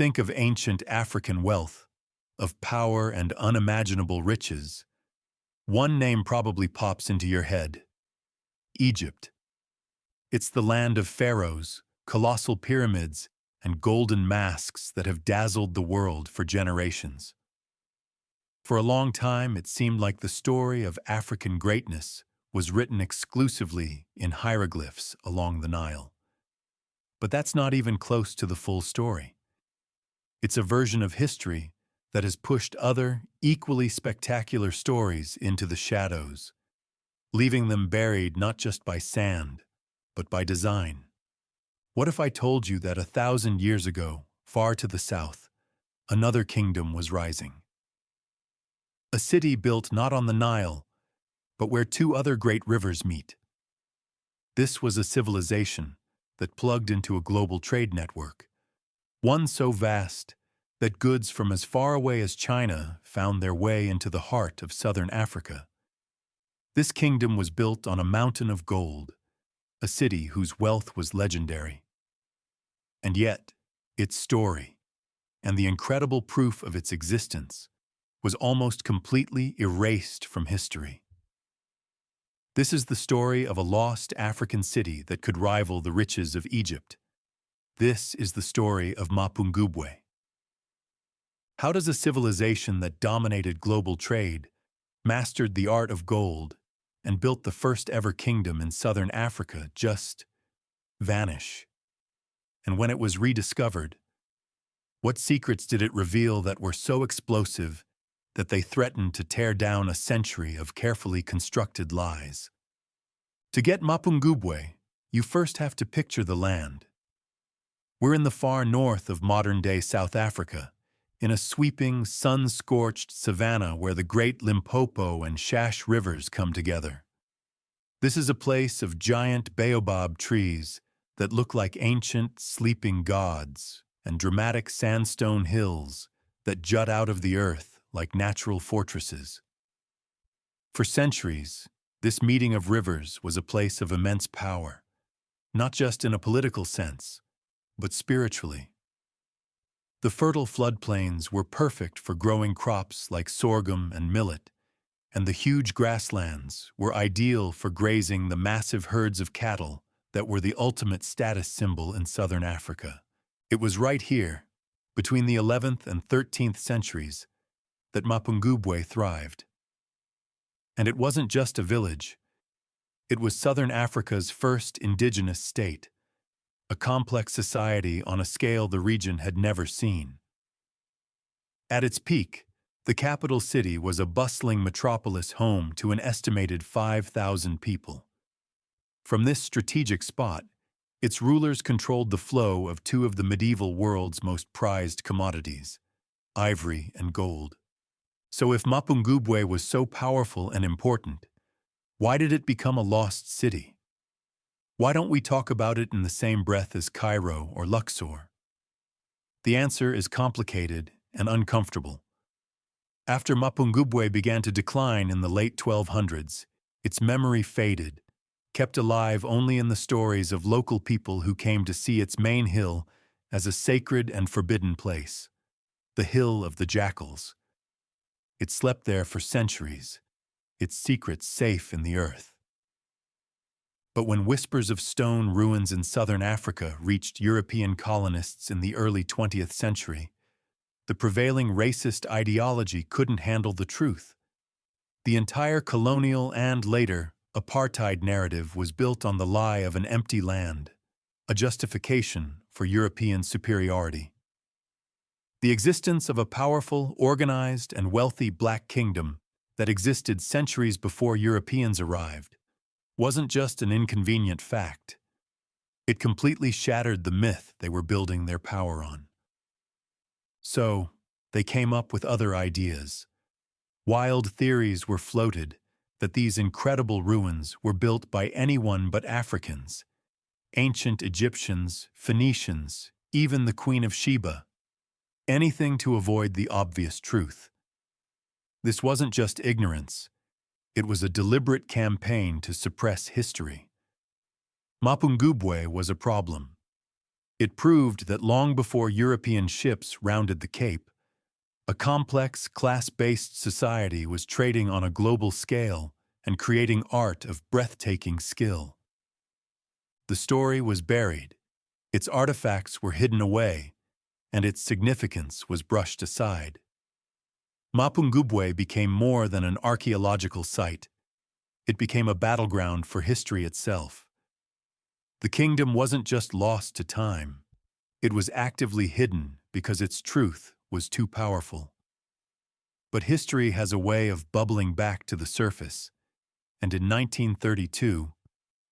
think of ancient African wealth, of power and unimaginable riches, one name probably pops into your head: Egypt. It's the land of pharaohs, colossal pyramids, and golden masks that have dazzled the world for generations. For a long time, it seemed like the story of African greatness was written exclusively in hieroglyphs along the Nile. But that's not even close to the full story. It's a version of history that has pushed other, equally spectacular stories into the shadows, leaving them buried not just by sand, but by design. What if I told you that 1,000 years ago, far to the south, another kingdom was rising? A city built not on the Nile, but where two other great rivers meet. This was a civilization that plugged into a global trade network, one so vast that goods from as far away as China found their way into the heart of southern Africa. This kingdom was built on a mountain of gold, a city whose wealth was legendary. And yet, its story, and the incredible proof of its existence, was almost completely erased from history. This is the story of a lost African city that could rival the riches of Egypt. This is the story of Mapungubwe. How does a civilization that dominated global trade, mastered the art of gold, and built the first ever kingdom in southern Africa just vanish? And when it was rediscovered, what secrets did it reveal that were so explosive that they threatened to tear down a century of carefully constructed lies? To get Mapungubwe, you first have to picture the land. We're in the far north of modern-day South Africa, in a sweeping, sun-scorched savanna where the great Limpopo and Shash rivers come together. This is a place of giant baobab trees that look like ancient, sleeping gods, and dramatic sandstone hills that jut out of the earth like natural fortresses. For centuries, this meeting of rivers was a place of immense power, not just in a political sense, but spiritually. The fertile floodplains were perfect for growing crops like sorghum and millet, and the huge grasslands were ideal for grazing the massive herds of cattle that were the ultimate status symbol in southern Africa. It was right here, between the 11th and 13th centuries, that Mapungubwe thrived. And it wasn't just a village. It was southern Africa's first indigenous state, a complex society on a scale the region had never seen. At its peak, the capital city was a bustling metropolis home to an estimated 5,000 people. From this strategic spot, its rulers controlled the flow of two of the medieval world's most prized commodities, ivory and gold. So if Mapungubwe was so powerful and important, why did it become a lost city? Why don't we talk about it in the same breath as Cairo or Luxor? The answer is complicated and uncomfortable. After Mapungubwe began to decline in the late 1200s, its memory faded, kept alive only in the stories of local people who came to see its main hill as a sacred and forbidden place, the Hill of the Jackals. It slept there for centuries, its secrets safe in the earth. But when whispers of stone ruins in southern Africa reached European colonists in the early 20th century, the prevailing racist ideology couldn't handle the truth. The entire colonial and, later, apartheid narrative was built on the lie of an empty land, a justification for European superiority. The existence of a powerful, organized, and wealthy black kingdom that existed centuries before Europeans arrived wasn't just an inconvenient fact. It completely shattered the myth they were building their power on. So, they came up with other ideas. Wild theories were floated that these incredible ruins were built by anyone but Africans, ancient Egyptians, Phoenicians, even the Queen of Sheba. Anything to avoid the obvious truth. This wasn't just ignorance. It was a deliberate campaign to suppress history. Mapungubwe was a problem. It proved that long before European ships rounded the Cape, a complex, class-based society was trading on a global scale and creating art of breathtaking skill. The story was buried, its artifacts were hidden away, and its significance was brushed aside. Mapungubwe became more than an archaeological site. It became a battleground for history itself. The kingdom wasn't just lost to time. It was actively hidden because its truth was too powerful. But history has a way of bubbling back to the surface, and in 1932,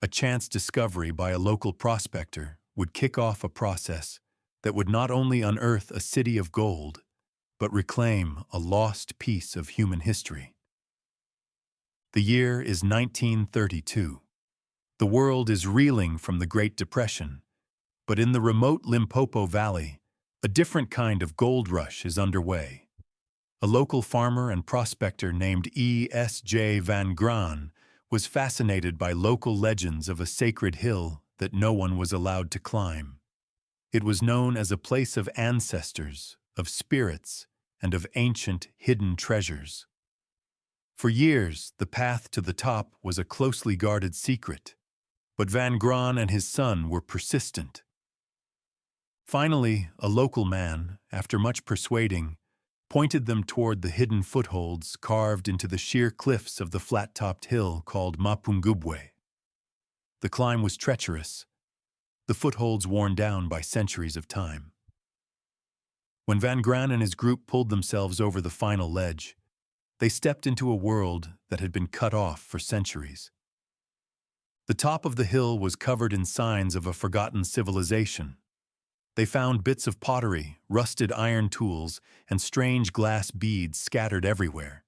a chance discovery by a local prospector would kick off a process that would not only unearth a city of gold, but reclaim a lost piece of human history. The year is 1932. The world is reeling from the Great Depression, but in the remote Limpopo Valley, a different kind of gold rush is underway. A local farmer and prospector named E.S.J. Van Graan was fascinated by local legends of a sacred hill that no one was allowed to climb. It was known as a place of ancestors, of spirits, and of ancient hidden treasures. For years, the path to the top was a closely guarded secret, but Van Graan and his son were persistent. Finally, a local man, after much persuading, pointed them toward the hidden footholds carved into the sheer cliffs of the flat-topped hill called Mapungubwe. The climb was treacherous, the footholds worn down by centuries of time. When Van Graan and his group pulled themselves over the final ledge, they stepped into a world that had been cut off for centuries. The top of the hill was covered in signs of a forgotten civilization. They found bits of pottery, rusted iron tools, and strange glass beads scattered everywhere.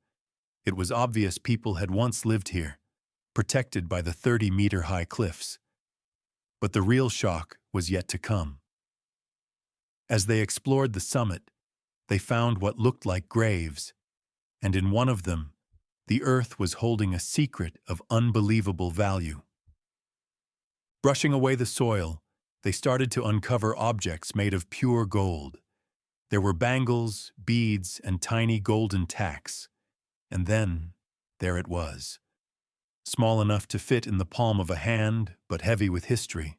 It was obvious people had once lived here, protected by the 30-meter-high cliffs. But the real shock was yet to come. As they explored the summit, they found what looked like graves, and in one of them, the earth was holding a secret of unbelievable value. Brushing away the soil, they started to uncover objects made of pure gold. There were bangles, beads, and tiny golden tacks. And then, there it was. Small enough to fit in the palm of a hand, but heavy with history.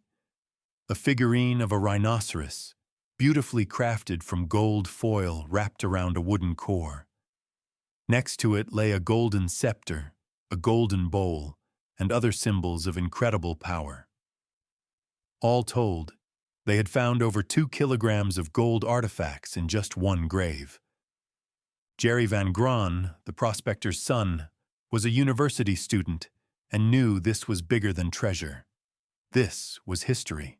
A figurine of a rhinoceros, beautifully crafted from gold foil wrapped around a wooden core. Next to it lay a golden scepter, a golden bowl, and other symbols of incredible power. All told, they had found over 2 kilograms of gold artifacts in just one grave. Jerry Van Graan, the prospector's son, was a university student and knew this was bigger than treasure. This was history.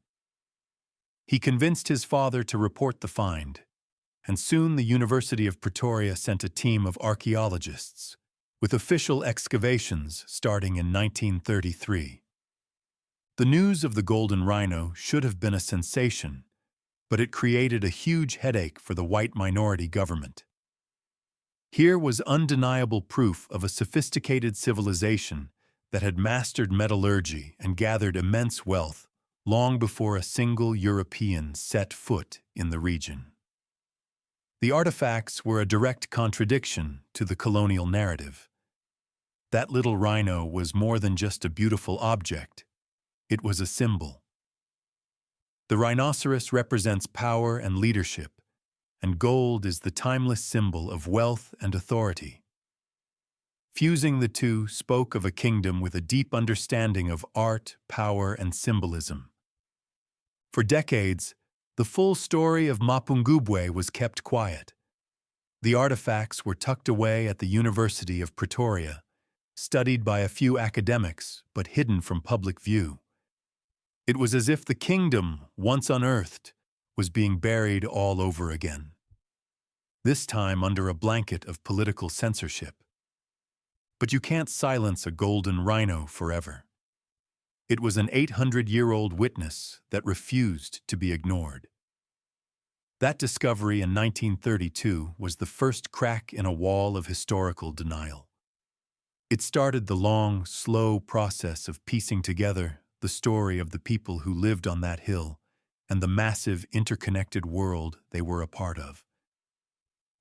He convinced his father to report the find, and soon the University of Pretoria sent a team of archaeologists, with official excavations starting in 1933. The news of the Golden Rhino should have been a sensation, but it created a huge headache for the white minority government. Here was undeniable proof of a sophisticated civilization that had mastered metallurgy and gathered immense wealth long before a single European set foot in the region. The artifacts were a direct contradiction to the colonial narrative. That little rhino was more than just a beautiful object. It was a symbol. The rhinoceros represents power and leadership, and gold is the timeless symbol of wealth and authority. Fusing the two spoke of a kingdom with a deep understanding of art, power, and symbolism. For decades, the full story of Mapungubwe was kept quiet. The artifacts were tucked away at the University of Pretoria, studied by a few academics but hidden from public view. It was as if the kingdom, once unearthed, was being buried all over again. This time under a blanket of political censorship. But you can't silence a golden rhino forever. It was an 800-year-old witness that refused to be ignored. That discovery in 1932 was the first crack in a wall of historical denial. It started the long, slow process of piecing together the story of the people who lived on that hill and the massive interconnected world they were a part of.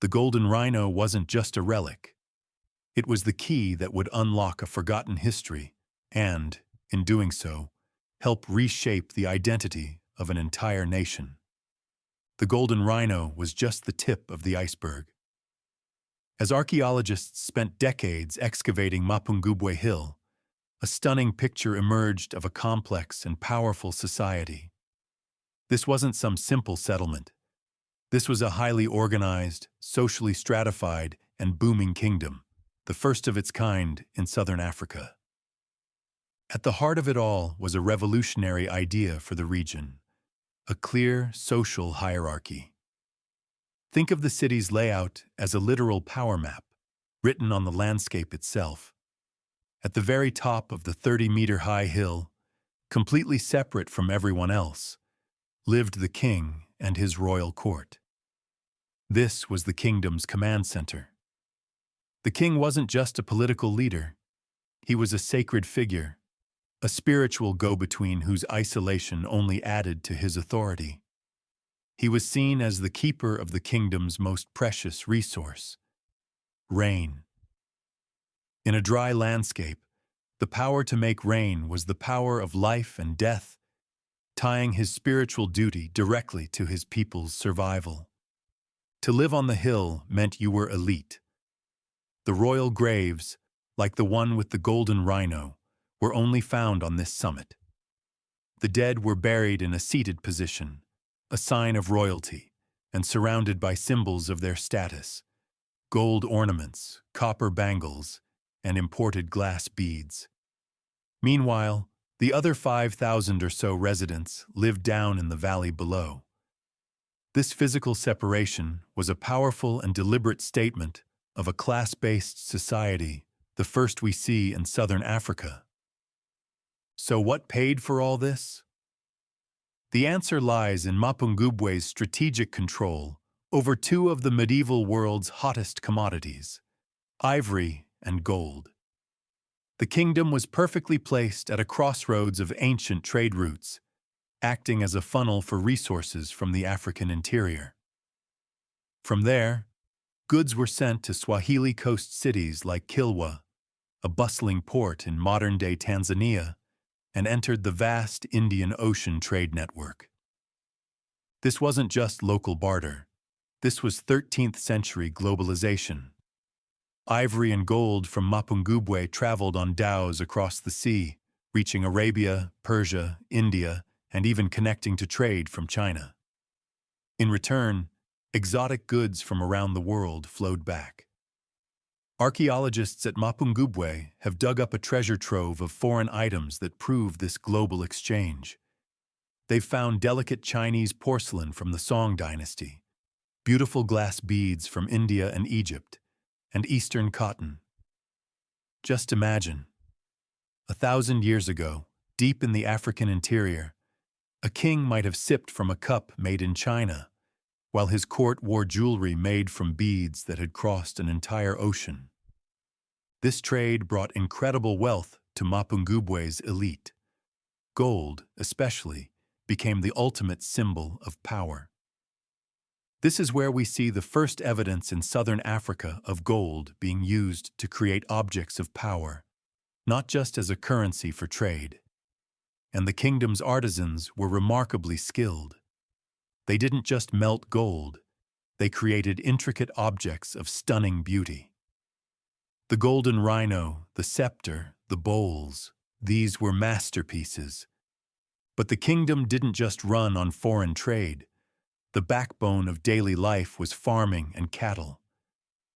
The Golden Rhino wasn't just a relic. It was the key that would unlock a forgotten history and, in doing so, help reshape the identity of an entire nation. The Golden Rhino was just the tip of the iceberg. As archaeologists spent decades excavating Mapungubwe Hill, a stunning picture emerged of a complex and powerful society. This wasn't some simple settlement. This was a highly organized, socially stratified, and booming kingdom, the first of its kind in southern Africa. At the heart of it all was a revolutionary idea for the region: a clear social hierarchy. Think of the city's layout as a literal power map, written on the landscape itself. At the very top of the 30-meter-high hill, completely separate from everyone else, lived the king and his royal court. This was the kingdom's command center. The king wasn't just a political leader. He was a sacred figure, a spiritual go-between whose isolation only added to his authority. He was seen as the keeper of the kingdom's most precious resource: rain. In a dry landscape, the power to make rain was the power of life and death, tying his spiritual duty directly to his people's survival. To live on the hill meant you were elite. The royal graves, like the one with the Golden Rhino, were only found on this summit. The dead were buried in a seated position, a sign of royalty, and surrounded by symbols of their status: gold ornaments, copper bangles, and imported glass beads. Meanwhile, the other 5,000 or so residents lived down in the valley below. This physical separation was a powerful and deliberate statement of a class-based society, the first we see in southern Africa. So what paid for all this? The answer lies in Mapungubwe's strategic control over two of the medieval world's hottest commodities: ivory and gold. The kingdom was perfectly placed at a crossroads of ancient trade routes, acting as a funnel for resources from the African interior. From there, goods were sent to Swahili coast cities like Kilwa, a bustling port in modern-day Tanzania, and entered the vast Indian Ocean trade network. This wasn't just local barter. This was 13th-century globalization. Ivory and gold from Mapungubwe traveled on dhows across the sea, reaching Arabia, Persia, India, and even connecting to trade from China. In return, exotic goods from around the world flowed back. Archaeologists at Mapungubwe have dug up a treasure trove of foreign items that prove this global exchange. They've found delicate Chinese porcelain from the Song dynasty, beautiful glass beads from India and Egypt, and Eastern cotton. Just imagine, 1,000 years ago, deep in the African interior, a king might have sipped from a cup made in China, while his court wore jewelry made from beads that had crossed an entire ocean. This trade brought incredible wealth to Mapungubwe's elite. Gold, especially, became the ultimate symbol of power. This is where we see the first evidence in southern Africa of gold being used to create objects of power, not just as a currency for trade. And the kingdom's artisans were remarkably skilled. They didn't just melt gold, they created intricate objects of stunning beauty. The Golden Rhino, the scepter, the bowls, these were masterpieces. But the kingdom didn't just run on foreign trade. The backbone of daily life was farming and cattle.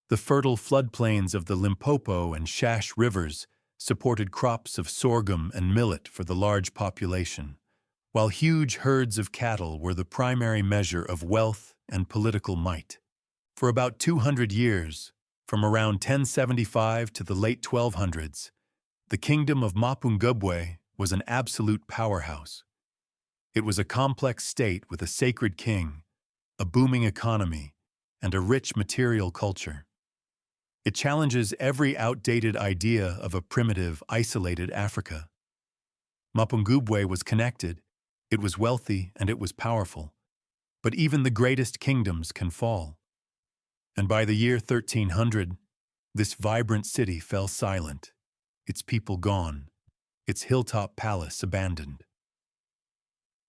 The fertile floodplains of the Limpopo and Shash rivers supported crops of sorghum and millet for the large population, while huge herds of cattle were the primary measure of wealth and political might. For about 200 years, from around 1075 to the late 1200s, the kingdom of Mapungubwe was an absolute powerhouse. It was a complex state with a sacred king, a booming economy, and a rich material culture. It challenges every outdated idea of a primitive, isolated Africa. Mapungubwe was connected, It was wealthy and it was powerful, but even the greatest kingdoms can fall. And by the year 1300, this vibrant city fell silent, its people gone, its hilltop palace abandoned.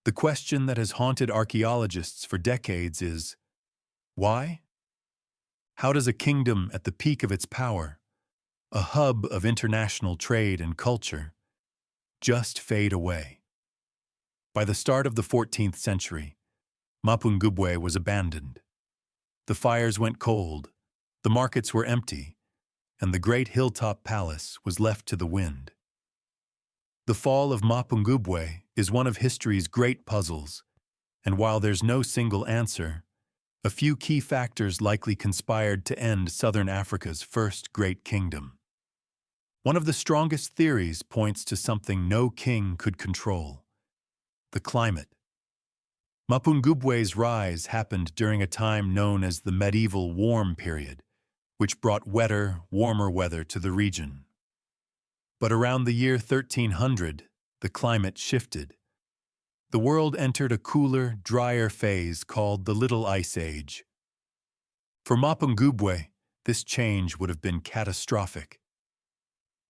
The question that has haunted archaeologists for decades is, why? How does a kingdom at the peak of its power, a hub of international trade and culture, just fade away? By the start of the 14th century, Mapungubwe was abandoned. The fires went cold, the markets were empty, and the great hilltop palace was left to the wind. The fall of Mapungubwe is one of history's great puzzles, and while there's no single answer, a few key factors likely conspired to end southern Africa's first great kingdom. One of the strongest theories points to something no king could control: the climate. Mapungubwe's rise happened during a time known as the medieval warm period, which brought wetter, warmer weather to the region. But around the year 1300, the climate shifted. The world entered a cooler, drier phase called the Little Ice Age. For Mapungubwe, this change would have been catastrophic.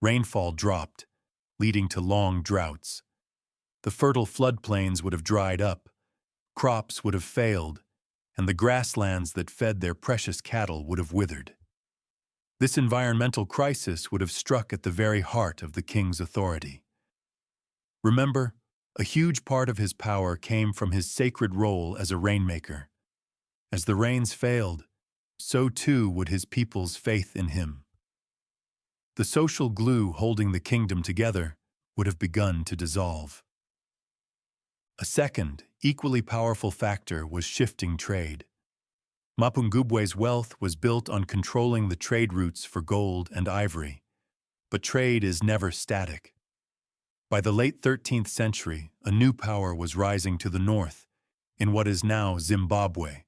Rainfall dropped, leading to long droughts. The fertile floodplains would have dried up, crops would have failed, and the grasslands that fed their precious cattle would have withered. This environmental crisis would have struck at the very heart of the king's authority. Remember, a huge part of his power came from his sacred role as a rainmaker. As the rains failed, so too would his people's faith in him. The social glue holding the kingdom together would have begun to dissolve. A second, equally powerful factor was shifting trade. Mapungubwe's wealth was built on controlling the trade routes for gold and ivory, but trade is never static. By the late 13th century, a new power was rising to the north, in what is now Zimbabwe,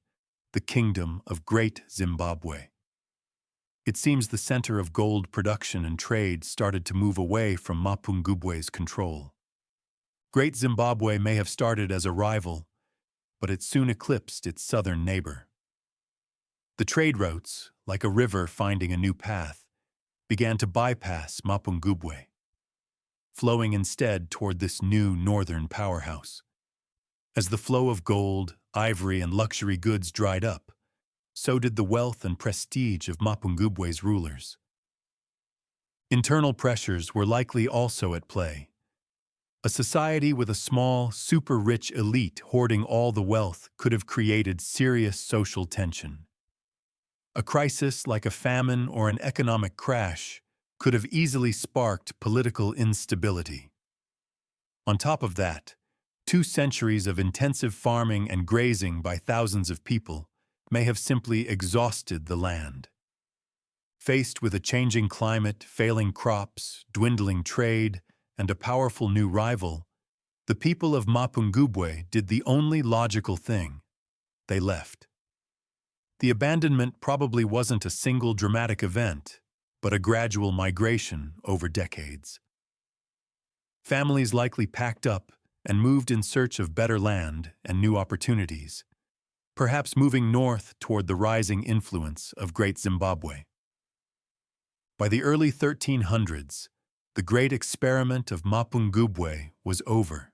the Kingdom of Great Zimbabwe. It seems the center of gold production and trade started to move away from Mapungubwe's control. Great Zimbabwe may have started as a rival, but it soon eclipsed its southern neighbor. The trade routes, like a river finding a new path, began to bypass Mapungubwe, flowing instead toward this new northern powerhouse. As the flow of gold, ivory, and luxury goods dried up, so did the wealth and prestige of Mapungubwe's rulers. Internal pressures were likely also at play. A society with a small, super-rich elite hoarding all the wealth could have created serious social tension. A crisis like a famine or an economic crash could have easily sparked political instability. On top of that, 2 centuries of intensive farming and grazing by thousands of people may have simply exhausted the land. Faced with a changing climate, failing crops, dwindling trade, and a powerful new rival, the people of Mapungubwe did the only logical thing: they left. The abandonment probably wasn't a single dramatic event, but a gradual migration over decades. Families likely packed up and moved in search of better land and new opportunities, perhaps moving north toward the rising influence of Great Zimbabwe. By the early 1300s, the great experiment of Mapungubwe was over.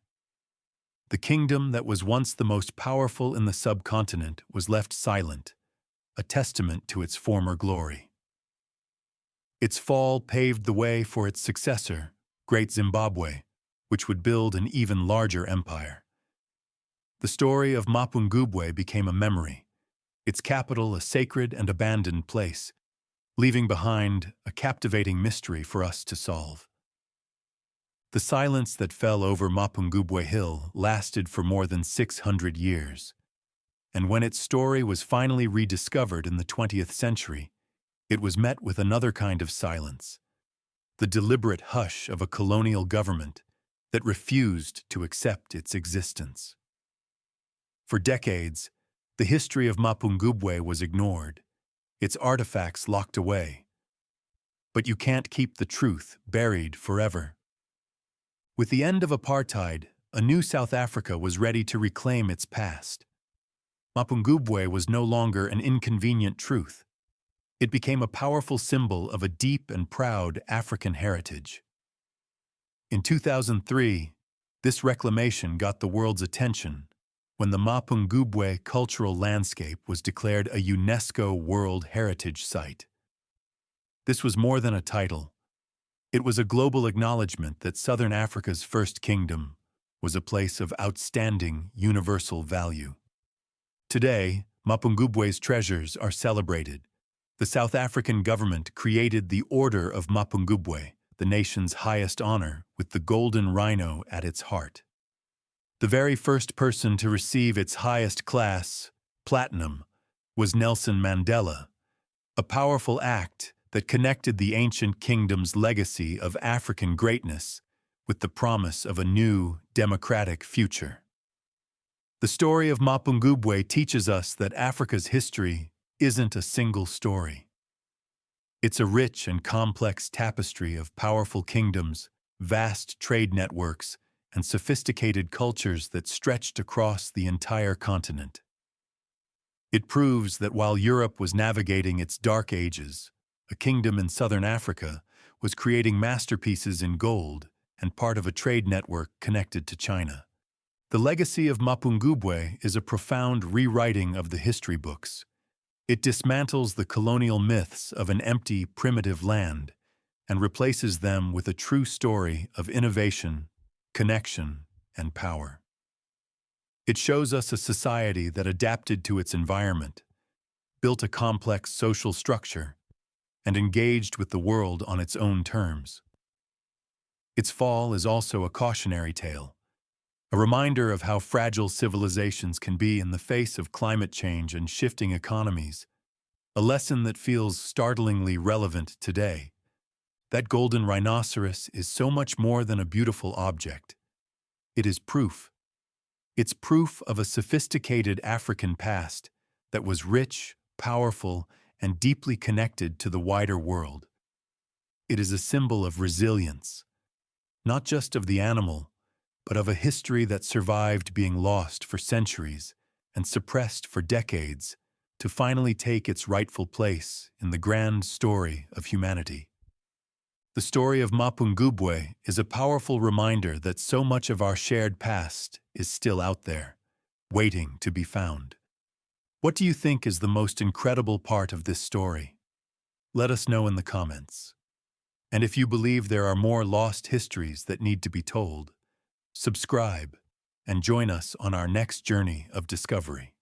The kingdom that was once the most powerful in the subcontinent was left silent, a testament to its former glory. Its fall paved the way for its successor, Great Zimbabwe, which would build an even larger empire. The story of Mapungubwe became a memory, its capital a sacred and abandoned place, leaving behind a captivating mystery for us to solve. The silence that fell over Mapungubwe Hill lasted for more than 600 years, and when its story was finally rediscovered in the 20th century, it was met with another kind of silence, the deliberate hush of a colonial government that refused to accept its existence. For decades, the history of Mapungubwe was ignored, its artifacts locked away. But you can't keep the truth buried forever. With the end of apartheid, a new South Africa was ready to reclaim its past. Mapungubwe was no longer an inconvenient truth. It became a powerful symbol of a deep and proud African heritage. In 2003, this reclamation got the world's attention when the Mapungubwe cultural landscape was declared a UNESCO World Heritage Site. This was more than a title. It was a global acknowledgement that Southern Africa's first kingdom was a place of outstanding universal value. Today, Mapungubwe's treasures are celebrated. The South African government created the Order of Mapungubwe, the nation's highest honor, with the Golden Rhino at its heart. The very first person to receive its highest class, platinum, was Nelson Mandela, a powerful act that connected the ancient kingdom's legacy of African greatness with the promise of a new, democratic future. The story of Mapungubwe teaches us that Africa's history isn't a single story. It's a rich and complex tapestry of powerful kingdoms, vast trade networks, and sophisticated cultures that stretched across the entire continent. It proves that while Europe was navigating its dark ages, a kingdom in southern Africa was creating masterpieces in gold and part of a trade network connected to China. The legacy of Mapungubwe is a profound rewriting of the history books. It dismantles the colonial myths of an empty, primitive land and replaces them with a true story of innovation, connection, and power. It shows us a society that adapted to its environment, built a complex social structure, and engaged with the world on its own terms. Its fall is also a cautionary tale, a reminder of how fragile civilizations can be in the face of climate change and shifting economies, a lesson that feels startlingly relevant today. That golden rhinoceros is so much more than a beautiful object. It is proof. It's proof of a sophisticated African past that was rich, powerful, and deeply connected to the wider world. It is a symbol of resilience, not just of the animal, but of a history that survived being lost for centuries and suppressed for decades to finally take its rightful place in the grand story of humanity. The story of Mapungubwe is a powerful reminder that so much of our shared past is still out there, waiting to be found. What do you think is the most incredible part of this story? Let us know in the comments. And if you believe there are more lost histories that need to be told, subscribe and join us on our next journey of discovery.